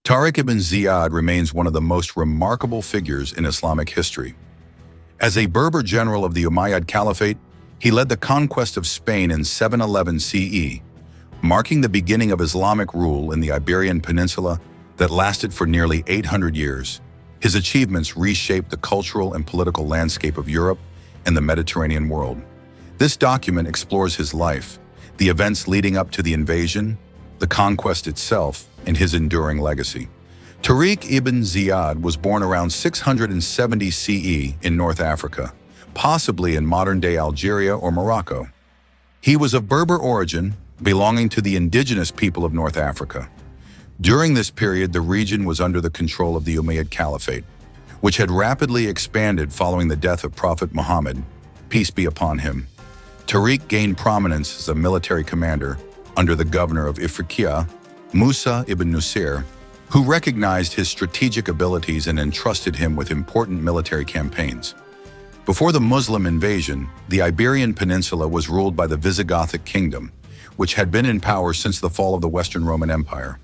Tariq Ibn Ziyad remains one of the most remarkable figures in Islamic history. As a Berber general of the Umayyad Caliphate, he led the conquest of Spain in 711 CE, marking the beginning of Islamic rule in the Iberian Peninsula that lasted for nearly 800 years. His achievements reshaped the cultural and political landscape of Europe and the Mediterranean world. This document explores his life, the events leading up to the invasion, the conquest itself, and his enduring legacy. Tariq Ibn Ziyad was born around 670 CE in North Africa, possibly in modern-day Algeria or Morocco. He was of Berber origin, belonging to the indigenous people of North Africa. During this period, the region was under the control of the Umayyad Caliphate, which had rapidly expanded following the death of Prophet Muhammad, peace be upon him. Tariq gained prominence as a military commander under the governor of Ifriqiya, Musa ibn Nusayr, who recognized his strategic abilities and entrusted him with important military campaigns. Before the Muslim invasion, the Iberian Peninsula was ruled by the Visigothic kingdom, which had been in power since the fall of the Western Roman Empire.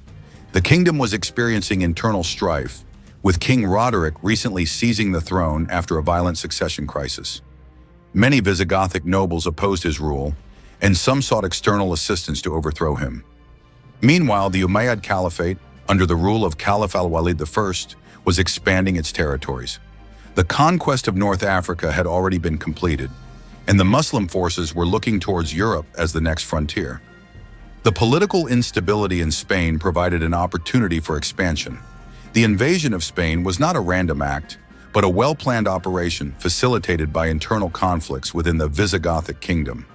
The kingdom was experiencing internal strife, with King Roderick recently seizing the throne after a violent succession crisis. Many Visigothic nobles opposed his rule, and some sought external assistance to overthrow him. Meanwhile, the Umayyad Caliphate, under the rule of Caliph al-Walid I, was expanding its territories. The conquest of North Africa had already been completed, and the Muslim forces were looking towards Europe as the next frontier. The political instability in Spain provided an opportunity for expansion. The invasion of Spain was not a random act, but a well-planned operation facilitated by internal conflicts within the Visigothic kingdom.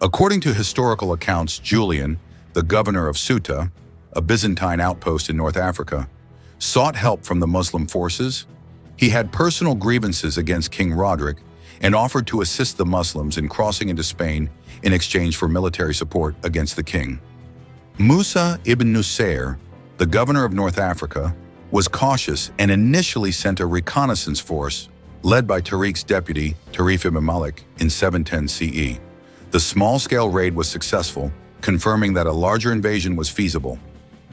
According to historical accounts, Julian, the governor of Ceuta, a Byzantine outpost in North Africa, sought help from the Muslim forces. He had personal grievances against King Roderick and offered to assist the Muslims in crossing into Spain in exchange for military support against the king. Musa ibn Nusayr, the governor of North Africa, was cautious and initially sent a reconnaissance force led by Tariq's deputy, Tariq ibn Malik, in 710 CE. The small-scale raid was successful, confirming that a larger invasion was feasible.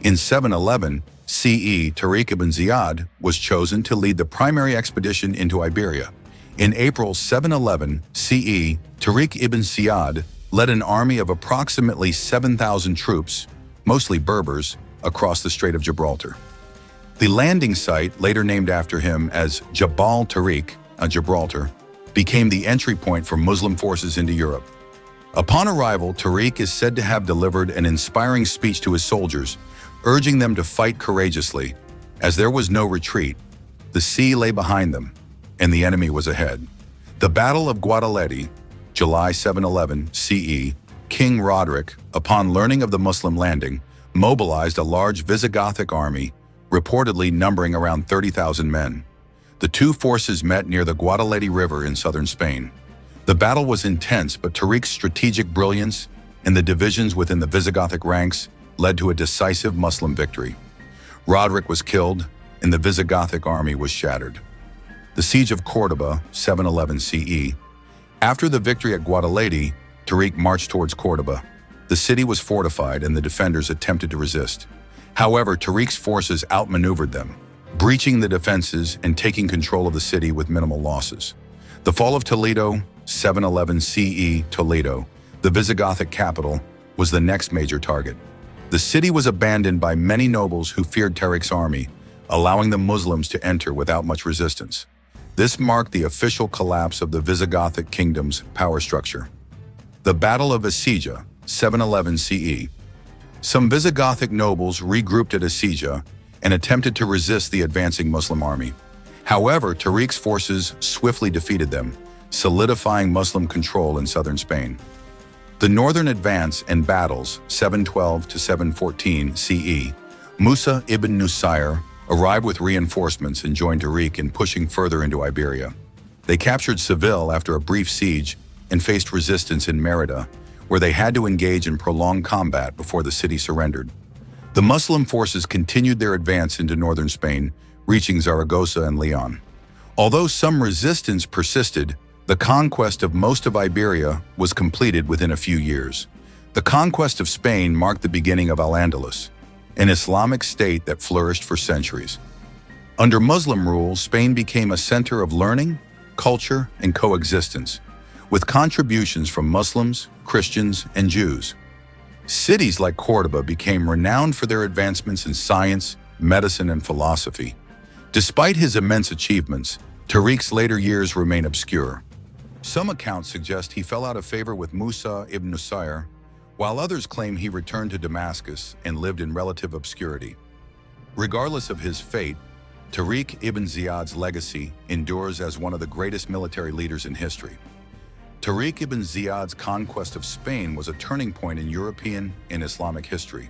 In 711 CE, Tariq ibn Ziyad was chosen to lead the primary expedition into Iberia. In April 711 CE, Tariq ibn Ziyad led an army of approximately 7,000 troops, mostly Berbers, across the Strait of Gibraltar. The landing site, later named after him as Jabal Tariq, Gibraltar, became the entry point for Muslim forces into Europe. Upon arrival, Tariq is said to have delivered an inspiring speech to his soldiers, urging them to fight courageously, as there was no retreat. The sea lay behind them, and the enemy was ahead. The Battle of Guadalete, July 711 CE, King Roderick, upon learning of the Muslim landing, mobilized a large Visigothic army, reportedly numbering around 30,000 men. The two forces met near the Guadalete River in southern Spain. The battle was intense, but Tariq's strategic brilliance and the divisions within the Visigothic ranks led to a decisive Muslim victory. Roderick was killed, and the Visigothic army was shattered. The Siege of Córdoba, 711 CE. After the victory at Guadalete, Tariq marched towards Córdoba. The city was fortified, and the defenders attempted to resist. However, Tariq's forces outmaneuvered them, breaching the defenses and taking control of the city with minimal losses. The fall of Toledo, 711 CE, Toledo, the Visigothic capital, was the next major target. The city was abandoned by many nobles who feared Tariq's army, allowing the Muslims to enter without much resistance. This marked the official collapse of the Visigothic kingdom's power structure. The Battle of Écija, 711 CE. Some Visigothic nobles regrouped at Écija and attempted to resist the advancing Muslim army. However, Tariq's forces swiftly defeated them, solidifying Muslim control in southern Spain. The northern advance and battles, 712 to 714 CE, Musa ibn Nusayr arrived with reinforcements and joined Tariq in pushing further into Iberia. They captured Seville after a brief siege and faced resistance in Merida, where they had to engage in prolonged combat before the city surrendered. The Muslim forces continued their advance into northern Spain, reaching Zaragoza and Leon. Although some resistance persisted, the conquest of most of Iberia was completed within a few years. The conquest of Spain marked the beginning of Al-Andalus, an Islamic state that flourished for centuries. Under Muslim rule, Spain became a center of learning, culture, and coexistence, with contributions from Muslims, Christians, and Jews. Cities like Córdoba became renowned for their advancements in science, medicine, and philosophy. Despite his immense achievements, Tariq's later years remain obscure. Some accounts suggest he fell out of favor with Musa ibn Nusayr, while others claim he returned to Damascus and lived in relative obscurity. Regardless of his fate, Tariq Ibn Ziyad's legacy endures as one of the greatest military leaders in history. Tariq Ibn Ziyad's conquest of Spain was a turning point in European and Islamic history.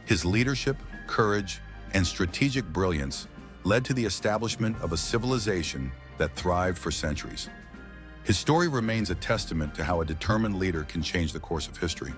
His leadership, courage, and strategic brilliance led to the establishment of a civilization that thrived for centuries. His story remains a testament to how a determined leader can change the course of history.